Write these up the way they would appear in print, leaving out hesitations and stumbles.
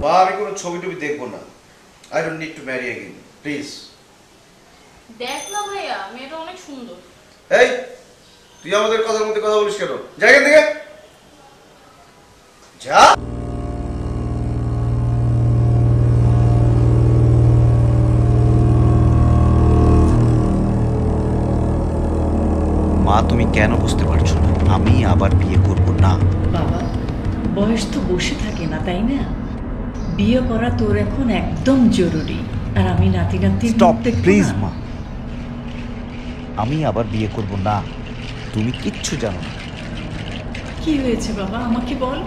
বা আমি কোনো ছবি টবি দেখবো না। I don't need to marry again, please. দেখ না ভাইয়া, মেয়েটা অনেক সুন্দর। এই তুই আমাদের কথার মধ্যে কথা বলিস কেন? যা এখান থেকে, যা। মা, তুমি কেন বুঝতে পারছো না? আমি আবার বিয়ে করব না। বাবা, বয়স তো বসে থাকে না, তাই না? বিয়ে করা তোর এখন একদম জরুরি। আর আমি নাতি নাতি স্টপ প্লিজ মা, আমি আবার বিয়ে করব না। তুমি কিচ্ছু জানো না। কি হয়েছে বাবা, আমাকে বল,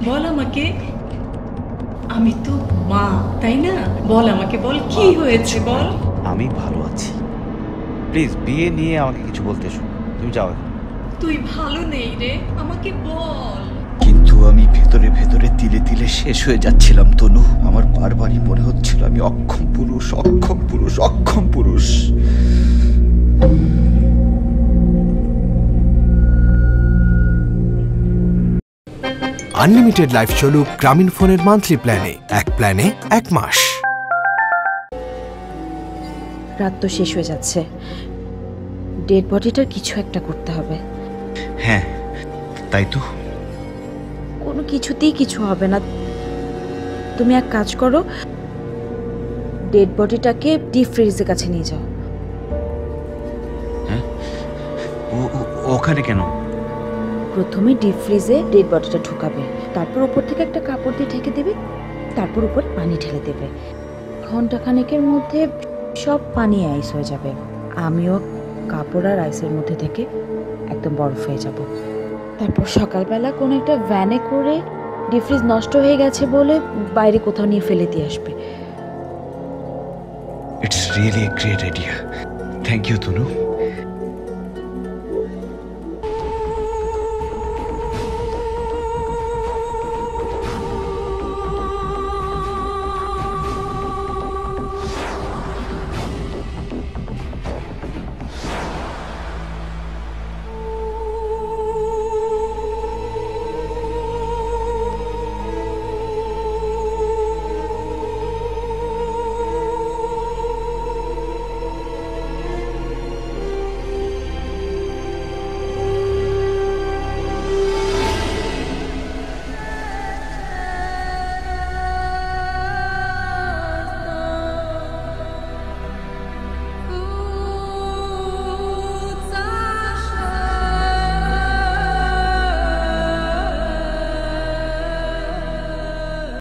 বল আমাকে। আমি তো মা, তাই না? বল আমাকে, বল কি হয়েছে বল। আমি ভালো আছি। প্লিজ বিয়ে নিয়ে আমাকে কিছু বলতে এসো। তুমি যাও এখন। তুই ভালো নেই রে, আমাকে বল। কিন্তু আমি ভেতরে ভেতরে তিলে তিলে শেষ হয়ে যাচ্ছিলাম তনু। আমার বারবারই মনে হচ্ছিল আমি অক্ষম পুরুষ, অক্ষম পুরুষ, অক্ষম পুরুষ। আনলিমিটেড লাইফ চলুক গ্রামীণ ফোনের মান্থলি প্ল্যানে। এক প্ল্যানে 1 মাস। রাত তো শেষ হয়ে যাচ্ছে, ডেড বডিটার কিছু একটা করতে হবে। হ্যাঁ তাই তো। কোনো কিছুতেই কিছু হবে না। তুমি এক কাজ করো, ডেড বডিটাকে ডিপ ফ্রিজের কাছে নিয়ে যাও। হ্যাঁ, ওখানে কেন? প্রথমে ডিপ ফ্রিজে ডেড বডিটা ঢুকাবে, তারপর উপর থেকে একটা কাপড় দিয়ে ঢেকে দেবে, তারপর উপরে পানি ঢেলে দেবে। ঘন্টাখানেকের মধ্যে সব পানি আইস হয়ে যাবে। আমিও কাপড় আর আইসের মধ্যে থেকে একদম বরফ হয়ে যাব। তারপর সকালবেলা কোনো একটা ভ্যানে করে ডিপ ফ্রিজ নষ্ট হয়ে গেছে বলে বাইরে কোথাও নিয়ে ফেলে দিয়ে আসবে। It's really a great idea. Thank you Tanu.